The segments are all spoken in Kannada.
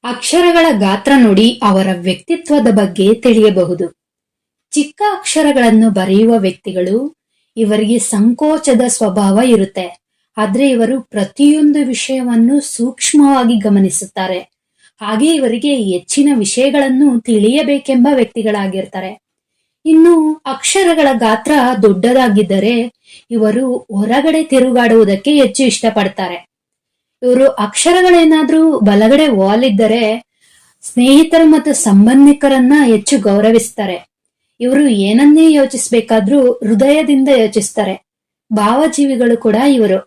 ಅಕ್ಷರಗಳ ಗಾತ್ರ ನೋಡಿ ಅವರ ವ್ಯಕ್ತಿತ್ವದ ಬಗ್ಗೆ ತಿಳಿಯಬಹುದು. ಚಿಕ್ಕ ಅಕ್ಷರಗಳನ್ನು ಬರೆಯುವ ವ್ಯಕ್ತಿಗಳು ಇವರಿಗೆ ಸಂಕೋಚದ ಸ್ವಭಾವ ಇರುತ್ತೆ. ಆದ್ರೆ ಇವರು ಪ್ರತಿಯೊಂದು ವಿಷಯವನ್ನು ಸೂಕ್ಷ್ಮವಾಗಿ ಗಮನಿಸುತ್ತಾರೆ. ಹಾಗೆ ಇವರಿಗೆ ಹೆಚ್ಚಿನ ವಿಷಯಗಳನ್ನು ತಿಳಿಯಬೇಕೆಂಬ ವ್ಯಕ್ತಿಗಳಾಗಿರ್ತಾರೆ. ಇನ್ನು ಅಕ್ಷರಗಳ ಗಾತ್ರ ದೊಡ್ಡದಾಗಿದ್ದರೆ ಇವರು ಹೊರಗಡೆ ತಿರುಗಾಡುವುದಕ್ಕೆ ಹೆಚ್ಚು ಇಷ್ಟಪಡ್ತಾರೆ. ಇವರು ಅಕ್ಷರಗಳೇನಾದ್ರೂ ಬಲಗಡೆ ವಾಲಿದ್ದರೆ ಸ್ನೇಹಿತರು ಮತ್ತು ಸಂಬಂಧಿಕರನ್ನ ಹೆಚ್ಚು ಗೌರವಿಸ್ತಾರೆ. ಇವರು ಏನನ್ನೇ ಯೋಚಿಸ್ಬೇಕಾದ್ರೂ ಹೃದಯದಿಂದ ಯೋಚಿಸ್ತಾರೆ. ಭಾವಜೀವಿಗಳು ಕೂಡ ಇವರು.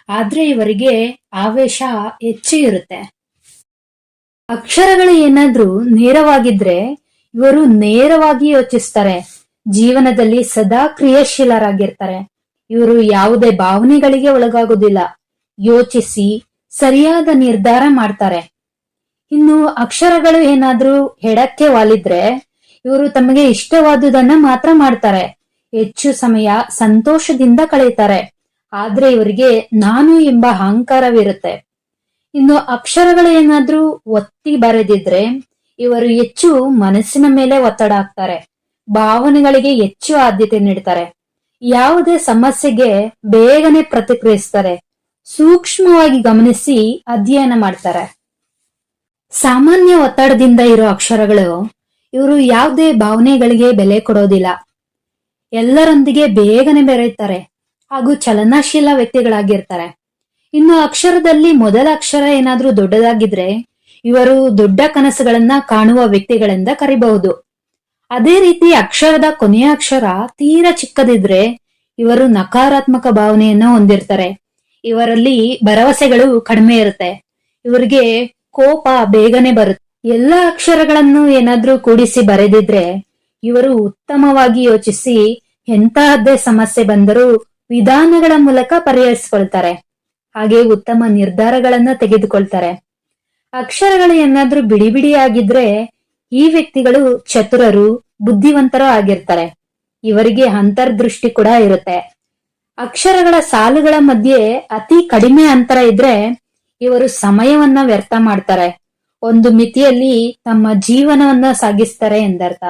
ಆದ್ರೆ ಇವರಿಗೆ ಆವೇಶ ಹೆಚ್ಚು ಇರುತ್ತೆ. ಅಕ್ಷರಗಳು ಏನಾದ್ರೂ ನೇರವಾಗಿದ್ರೆ ಇವರು ನೇರವಾಗಿ ಯೋಚಿಸ್ತಾರೆ. ಜೀವನದಲ್ಲಿ ಸದಾ ಕ್ರಿಯಾಶೀಲರಾಗಿರ್ತಾರೆ. ಇವರು ಯಾವುದೇ ಭಾವನೆಗಳಿಗೆ ಒಳಗಾಗುವುದಿಲ್ಲ. ಯೋಚಿಸಿ ಸರಿಯಾದ ನಿರ್ಧಾರ ಮಾಡ್ತಾರೆ. ಇನ್ನು ಅಕ್ಷರಗಳು ಏನಾದ್ರೂ ಎಡಕ್ಕೆ ವಾಲಿದ್ರೆ ಇವರು ತಮಗೆ ಇಷ್ಟವಾದುದನ್ನ ಮಾತ್ರ ಮಾಡ್ತಾರೆ. ಹೆಚ್ಚು ಸಮಯ ಸಂತೋಷದಿಂದ ಕಳೆಯುತ್ತಾರೆ. ಆದ್ರೆ ಇವರಿಗೆ ನಾನು ಎಂಬ ಅಹಂಕಾರವಿರುತ್ತೆ. ಇನ್ನು ಅಕ್ಷರಗಳು ಏನಾದ್ರೂ ಒತ್ತಿ ಬರೆದಿದ್ರೆ ಇವರು ಹೆಚ್ಚು ಮನಸ್ಸಿನ ಮೇಲೆ ಒತ್ತಡ ಹಾಕ್ತಾರೆ. ಭಾವನೆಗಳಿಗೆ ಹೆಚ್ಚು ಆದ್ಯತೆ ನೀಡ್ತಾರೆ. ಯಾವುದೇ ಸಮಸ್ಯೆಗೆ ಬೇಗನೆ ಪ್ರತಿಕ್ರಿಯಿಸ್ತಾರೆ. ಸೂಕ್ಷ್ಮವಾಗಿ ಗಮನಿಸಿ ಅಧ್ಯಯನ ಮಾಡ್ತಾರೆ. ಸಾಮಾನ್ಯ ಒತ್ತಡದಿಂದ ಇರೋ ಅಕ್ಷರಗಳು ಇವರು ಯಾವುದೇ ಭಾವನೆಗಳಿಗೆ ಬೆಲೆ ಕೊಡೋದಿಲ್ಲ. ಎಲ್ಲರೊಂದಿಗೆ ಬೇಗನೆ ಬೆರೆಯುತ್ತಾರೆ ಹಾಗೂ ಚಲನಶೀಲ ವ್ಯಕ್ತಿಗಳಾಗಿರ್ತಾರೆ. ಇನ್ನು ಅಕ್ಷರದಲ್ಲಿ ಮೊದಲ ಅಕ್ಷರ ಏನಾದ್ರೂ ದೊಡ್ಡದಾಗಿದ್ರೆ ಇವರು ದೊಡ್ಡ ಕನಸುಗಳನ್ನ ಕಾಣುವ ವ್ಯಕ್ತಿಗಳೆಂದ ಕರಿಬಹುದು. ಅದೇ ರೀತಿ ಅಕ್ಷರದ ಕೊನೆಯ ಅಕ್ಷರ ತೀರಾ ಚಿಕ್ಕದಿದ್ರೆ ಇವರು ನಕಾರಾತ್ಮಕ ಭಾವನೆಯನ್ನ ಹೊಂದಿರ್ತಾರೆ. ಇವರಲ್ಲಿ ಭರವಸೆಗಳು ಕಡಿಮೆ ಇರುತ್ತೆ. ಇವರಿಗೆ ಕೋಪ ಬೇಗನೆ ಬರುತ್ತೆ. ಎಲ್ಲ ಅಕ್ಷರಗಳನ್ನು ಏನಾದ್ರೂ ಕೂಡಿಸಿ ಬರೆದಿದ್ರೆ ಇವರು ಉತ್ತಮವಾಗಿ ಯೋಚಿಸಿ ಎಂತಹದ್ದೇ ಸಮಸ್ಯೆ ಬಂದರೂ ವಿಧಾನಗಳ ಮೂಲಕ ಪರಿಹರಿಸಿಕೊಳ್ತಾರೆ. ಹಾಗೆ ಉತ್ತಮ ನಿರ್ಧಾರಗಳನ್ನ ತೆಗೆದುಕೊಳ್ತಾರೆ. ಅಕ್ಷರಗಳು ಏನಾದ್ರೂ ಬಿಡಿ ಬಿಡಿಯಾಗಿದ್ರೆ ಈ ವ್ಯಕ್ತಿಗಳು ಚತುರರು, ಬುದ್ಧಿವಂತರು ಆಗಿರ್ತಾರೆ. ಇವರಿಗೆ ಅಂತರ್ದೃಷ್ಟಿ ಕೂಡ ಇರುತ್ತೆ. ಅಕ್ಷರಗಳ ಸಾಲುಗಳ ಮಧ್ಯೆ ಅತಿ ಕಡಿಮೆ ಅಂತರ ಇದ್ರೆ ಇವರು ಸಮಯವನ್ನ ವ್ಯರ್ಥ ಮಾಡ್ತಾರೆ. ಒಂದು ಮಿತಿಯಲ್ಲಿ ತಮ್ಮ ಜೀವನವನ್ನ ಸಾಗಿಸ್ತಾರೆ ಎಂದರ್ಥ.